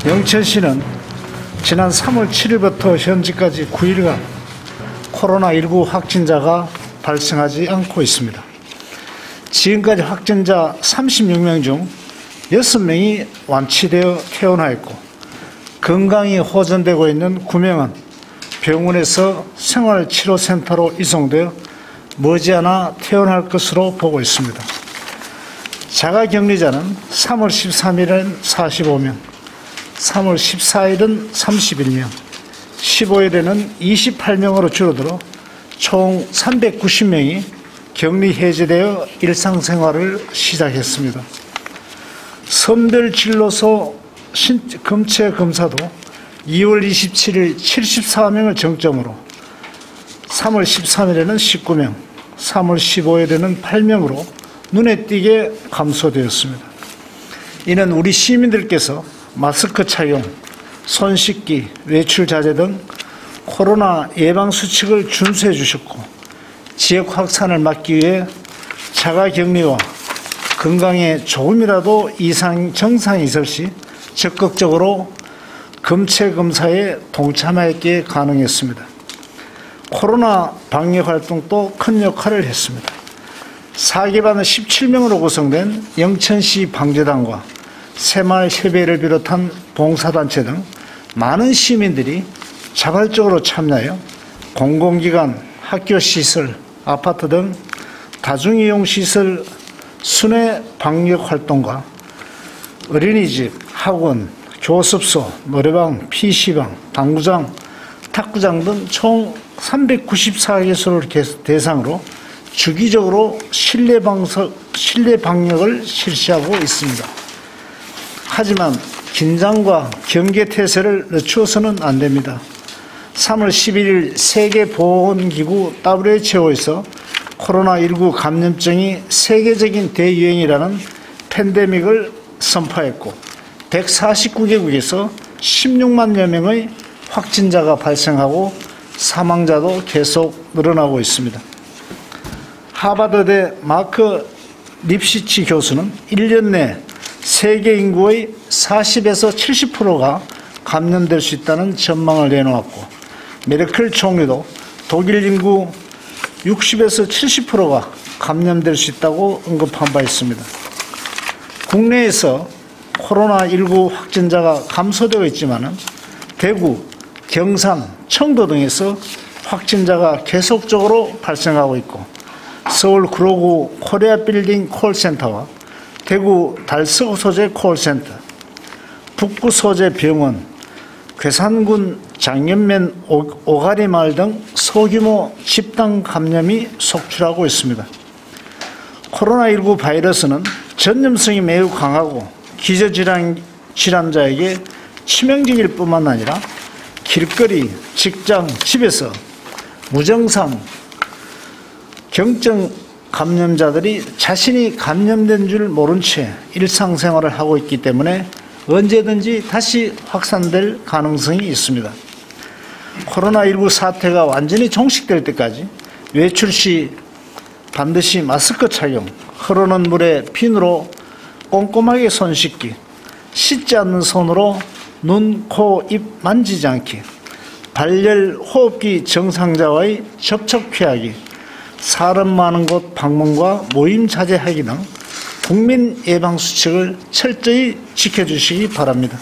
영천시는 지난 3월 7일부터 현재까지 9일간 코로나19 확진자가 발생하지 않고 있습니다. 지금까지 확진자 36명 중 6명이 완치되어 퇴원하였고, 건강이 호전되고 있는 9명은 병원에서 생활치료센터로 이송되어 머지않아 퇴원할 것으로 보고 있습니다. 자가격리자는 3월 13일엔 45명, 3월 14일은 31명, 15일에는 28명으로 줄어들어 총 390명이 격리 해제되어 일상생활을 시작했습니다. 선별진료소 검체 검사도 2월 27일 74명을 정점으로 3월 13일에는 19명, 3월 15일에는 8명으로 눈에 띄게 감소되었습니다. 이는 우리 시민들께서 마스크 착용, 손 씻기, 외출 자제 등 코로나 예방 수칙을 준수해 주셨고, 지역 확산을 막기 위해 자가격리와 건강에 조금이라도 정상이 있을 시 적극적으로 검체 검사에 동참하였기에 가능했습니다. 코로나 방역 활동도 큰 역할을 했습니다. 사기반은 17명으로 구성된 영천시 방재단과 새마을협의회를 비롯한 봉사단체 등 많은 시민들이 자발적으로 참여하여 공공기관, 학교시설, 아파트 등 다중이용시설 순회 방역 활동과 어린이집, 학원, 교습소, 노래방, PC방, 당구장, 탁구장 등 총 394개소를 대상으로 주기적으로 실내 방역을 실시하고 있습니다. 하지만 긴장과 경계태세를 늦추어서는 안 됩니다. 3월 11일 세계보건기구 WHO에서 코로나19 감염증이 세계적인 대유행이라는 팬데믹을 선포했고, 149개국에서 16만여 명의 확진자가 발생하고 사망자도 계속 늘어나고 있습니다. 하버드대 마크 립시치 교수는 1년 내 세계 인구의 40에서 70%가 감염될 수 있다는 전망을 내놓았고, 메르켈 총리도 독일 인구 60에서 70%가 감염될 수 있다고 언급한 바 있습니다. 국내에서 코로나19 확진자가 감소되고 있지만 대구, 경산, 청도 등에서 확진자가 계속적으로 발생하고 있고, 서울 구로구 코리아 빌딩 콜센터와 대구 달서구 소재 콜센터, 북구 소재 병원, 괴산군 장년면 오가리마을 등 소규모 집단 감염이 속출하고 있습니다. 코로나19 바이러스는 전염성이 매우 강하고 기저질환자에게 치명적일 뿐만 아니라 길거리, 직장, 집에서 무증상 경증 감염자들이 자신이 감염된 줄 모른 채 일상생활을 하고 있기 때문에 언제든지 다시 확산될 가능성이 있습니다. 코로나19 사태가 완전히 종식될 때까지 외출 시 반드시 마스크 착용, 흐르는 물에 비누로 꼼꼼하게 손 씻기, 씻지 않는 손으로 눈, 코, 입 만지지 않기, 발열 호흡기 정상자와의 접촉 피하기, 사람 많은 곳 방문과 모임 자제하기 등 국민 예방 수칙을 철저히 지켜주시기 바랍니다.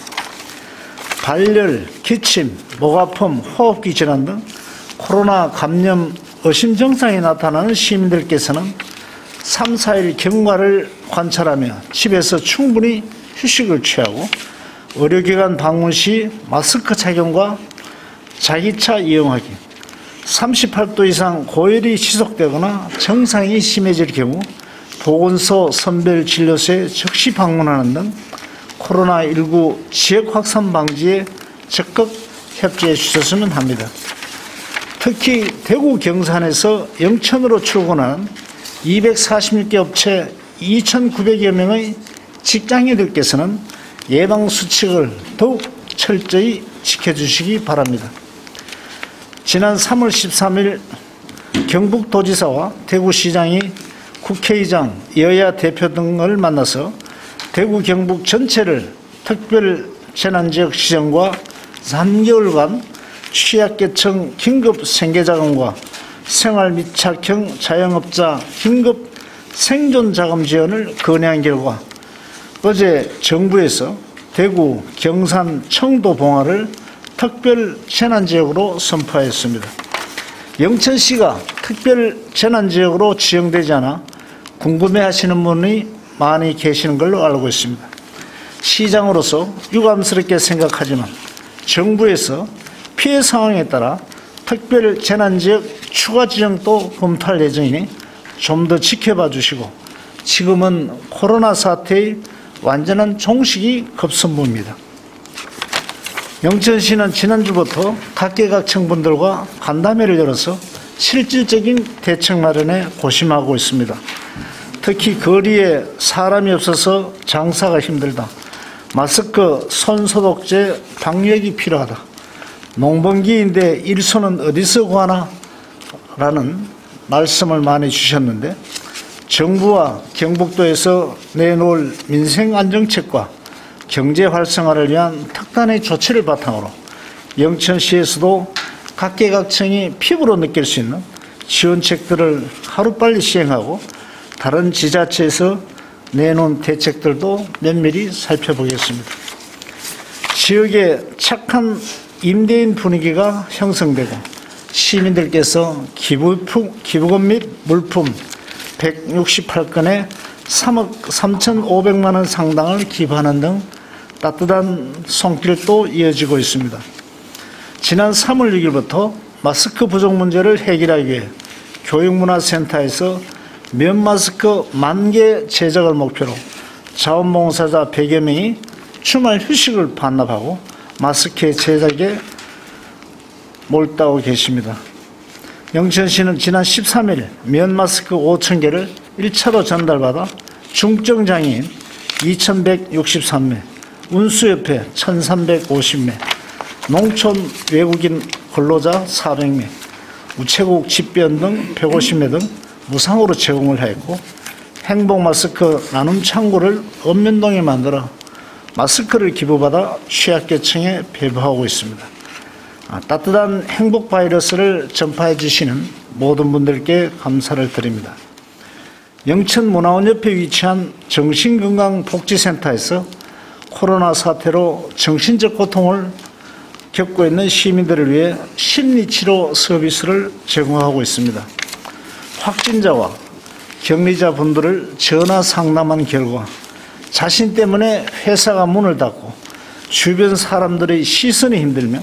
발열, 기침, 목 아픔, 호흡기 질환 등 코로나 감염 의심 증상이 나타나는 시민들께서는 3, 4일 경과를 관찰하며 집에서 충분히 휴식을 취하고 의료기관 방문 시 마스크 착용과 자기차 이용하기, 38도 이상 고열이 지속되거나 증상이 심해질 경우 보건소 선별진료소에 즉시 방문하는 등 코로나19 지역 확산 방지에 적극 협조해 주셨으면 합니다. 특히 대구 경산에서 영천으로 출근하는 246개 업체 2,900여 명의 직장인들께서는 예방수칙을 더욱 철저히 지켜주시기 바랍니다. 지난 3월 13일 경북도지사와 대구시장이 국회의장, 여야 대표 등을 만나서 대구 경북 전체를 특별 재난지역 시정과 3개월간 취약계층 긴급 생계자금과 생활미착형 자영업자 긴급 생존자금 지원을 건의한 결과 어제 정부에서 대구, 경산, 청도, 봉화를 특별 재난지역으로 선포하였습니다. 영천시가 특별 재난지역으로 지정되지 않아 궁금해하시는 분이 많이 계시는 걸로 알고 있습니다. 시장으로서 유감스럽게 생각하지만 정부에서 피해 상황에 따라 특별 재난지역 추가 지정도 검토할 예정이니 좀 더 지켜봐 주시고 지금은 코로나 사태의 완전한 종식이 급선무입니다. 영천시는 지난주부터 각계각층분들과 간담회를 열어서 실질적인 대책 마련에 고심하고 있습니다. 특히 거리에 사람이 없어서 장사가 힘들다. 마스크, 손소독제, 방역이 필요하다. 농번기인데 일손은 어디서 구하나? 라는 말씀을 많이 주셨는데 정부와 경북도에서 내놓을 민생안정책과 경제 활성화를 위한 특단의 조치를 바탕으로 영천시에서도 각계각층이 피부로 느낄 수 있는 지원책들을 하루빨리 시행하고 다른 지자체에서 내놓은 대책들도 면밀히 살펴보겠습니다. 지역에 착한 임대인 분위기가 형성되고 시민들께서 기부금 및 물품 168건에 3억 3,500만 원 상당을 기부하는 등 따뜻한 손길도 이어지고 있습니다. 지난 3월 6일부터 마스크 부족 문제를 해결하기 위해 교육문화센터에서 면마스크 10,000개 제작을 목표로 자원봉사자 100여 명이 주말 휴식을 반납하고 마스크 제작에 몰두하고 계십니다. 영천시는 지난 13일 면마스크 5,000개를 1차로 전달받아 중증장애인 2,163명, 운수협회 1,350명, 농촌 외국인 근로자 400명, 우체국 집변 등 150명 등 무상으로 제공을 하였고 행복마스크 나눔 창구를 읍면동에 만들어 마스크를 기부받아 취약계층에 배부하고 있습니다. 따뜻한 행복 바이러스를 전파해 주시는 모든 분들께 감사를 드립니다. 영천문화원 옆에 위치한 정신건강복지센터에서 코로나 사태로 정신적 고통을 겪고 있는 시민들을 위해 심리치료 서비스를 제공하고 있습니다. 확진자와 격리자 분들을 전화 상담한 결과 자신 때문에 회사가 문을 닫고 주변 사람들의 시선이 힘들며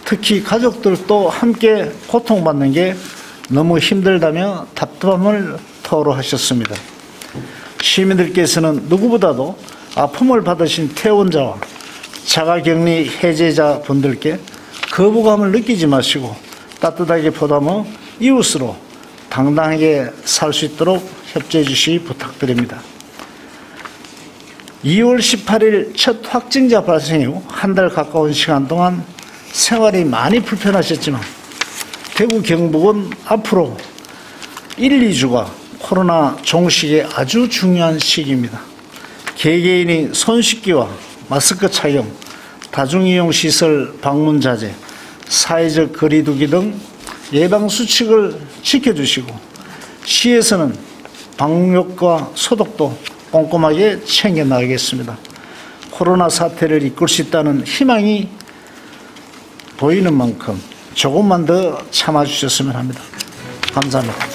특히 가족들도 함께 고통받는 게 너무 힘들다며 답답함을 토로하셨습니다. 시민들께서는 누구보다도 아픔을 받으신 퇴원자와 자가격리 해제자 분들께 거부감을 느끼지 마시고 따뜻하게 보담어 이웃으로 당당하게 살 수 있도록 협조해 주시기 부탁드립니다. 2월 18일 첫 확진자 발생 이후 한 달 가까운 시간 동안 생활이 많이 불편하셨지만 대구 경북은 앞으로 1, 2주가 코로나 종식의 아주 중요한 시기입니다. 개개인이 손 씻기와 마스크 착용, 다중이용시설 방문 자제, 사회적 거리 두기 등 예방수칙을 지켜주시고 시에서는 방역과 소독도 꼼꼼하게 챙겨나가겠습니다. 코로나 사태를 이끌 수 있다는 희망이 보이는 만큼 조금만 더 참아주셨으면 합니다. 감사합니다.